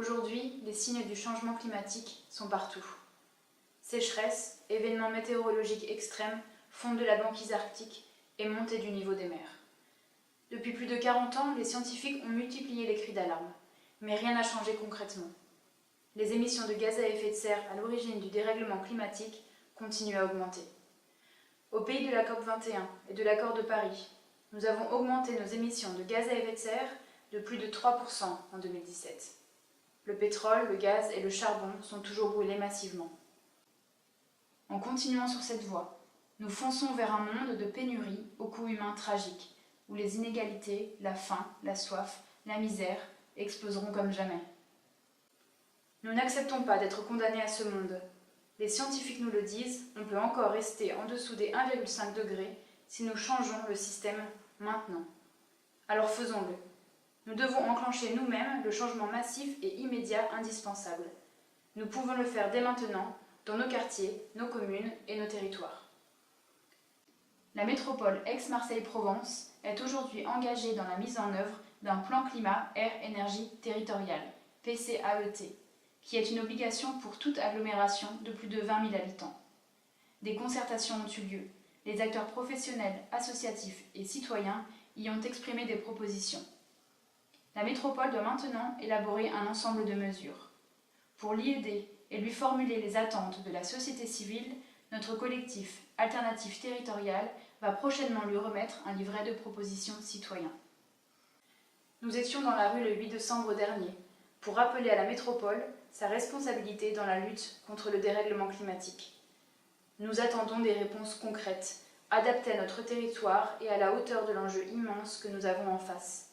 Aujourd'hui, les signes du changement climatique sont partout. Sécheresse, événements météorologiques extrêmes, fonte de la banquise arctique et montée du niveau des mers. Depuis plus de 40 ans, les scientifiques ont multiplié les cris d'alarme, mais rien n'a changé concrètement. Les émissions de gaz à effet de serre à l'origine du dérèglement climatique continuent à augmenter. Au pays de la COP21 et de l'accord de Paris, nous avons augmenté nos émissions de gaz à effet de serre de plus de 3% en 2017. Le pétrole, le gaz et le charbon sont toujours brûlés massivement. En continuant sur cette voie, nous fonçons vers un monde de pénurie au coût humain tragique, où les inégalités, la faim, la soif, la misère exploseront comme jamais. Nous n'acceptons pas d'être condamnés à ce monde. Les scientifiques nous le disent, on peut encore rester en dessous des 1,5 degrés si nous changeons le système maintenant. Alors faisons-le. Nous devons enclencher nous-mêmes le changement massif et immédiat indispensable. Nous pouvons le faire dès maintenant, dans nos quartiers, nos communes et nos territoires. La métropole Aix-Marseille-Provence est aujourd'hui engagée dans la mise en œuvre d'un plan climat-air-énergie territorial, PCAET, qui est une obligation pour toute agglomération de plus de 20 000 habitants. Des concertations ont eu lieu. Les acteurs professionnels, associatifs et citoyens y ont exprimé des propositions. La métropole doit maintenant élaborer un ensemble de mesures. Pour l'y aider et lui formuler les attentes de la société civile, notre collectif Alternative Territoriale va prochainement lui remettre un livret de propositions citoyens. Nous étions dans la rue le 8 décembre dernier pour rappeler à la métropole sa responsabilité dans la lutte contre le dérèglement climatique. Nous attendons des réponses concrètes, adaptées à notre territoire et à la hauteur de l'enjeu immense que nous avons en face.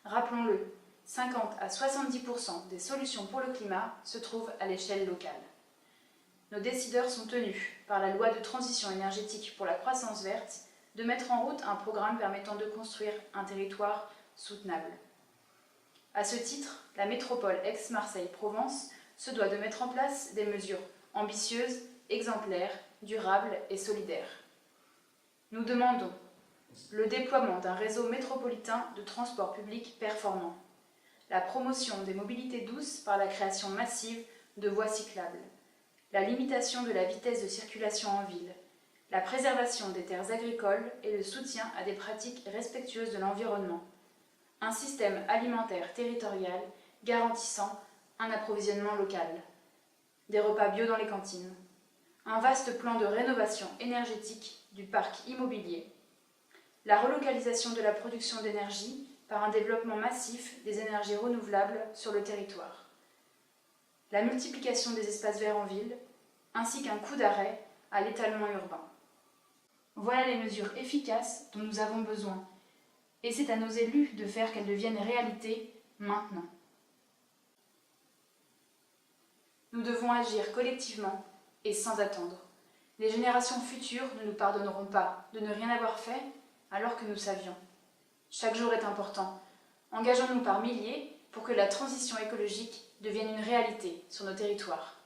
Rappelons-le, 50 à 70% des solutions pour le climat se trouvent à l'échelle locale. Nos décideurs sont tenus, par la loi de transition énergétique pour la croissance verte, de mettre en route un programme permettant de construire un territoire soutenable. À ce titre, la métropole Aix-Marseille-Provence se doit de mettre en place des mesures ambitieuses, exemplaires, durables et solidaires. Nous demandons le déploiement d'un réseau métropolitain de transport public performant, la promotion des mobilités douces par la création massive de voies cyclables, la limitation de la vitesse de circulation en ville, la préservation des terres agricoles et le soutien à des pratiques respectueuses de l'environnement, un système alimentaire territorial garantissant un approvisionnement local, des repas bio dans les cantines, un vaste plan de rénovation énergétique du parc immobilier, la relocalisation de la production d'énergie par un développement massif des énergies renouvelables sur le territoire, la multiplication des espaces verts en ville, ainsi qu'un coup d'arrêt à l'étalement urbain. Voilà les mesures efficaces dont nous avons besoin, et c'est à nos élus de faire qu'elles deviennent réalité maintenant. Nous devons agir collectivement et sans attendre. Les générations futures ne nous pardonneront pas de ne rien avoir fait alors que nous savions. Chaque jour est important. Engageons-nous par milliers pour que la transition écologique devienne une réalité sur nos territoires.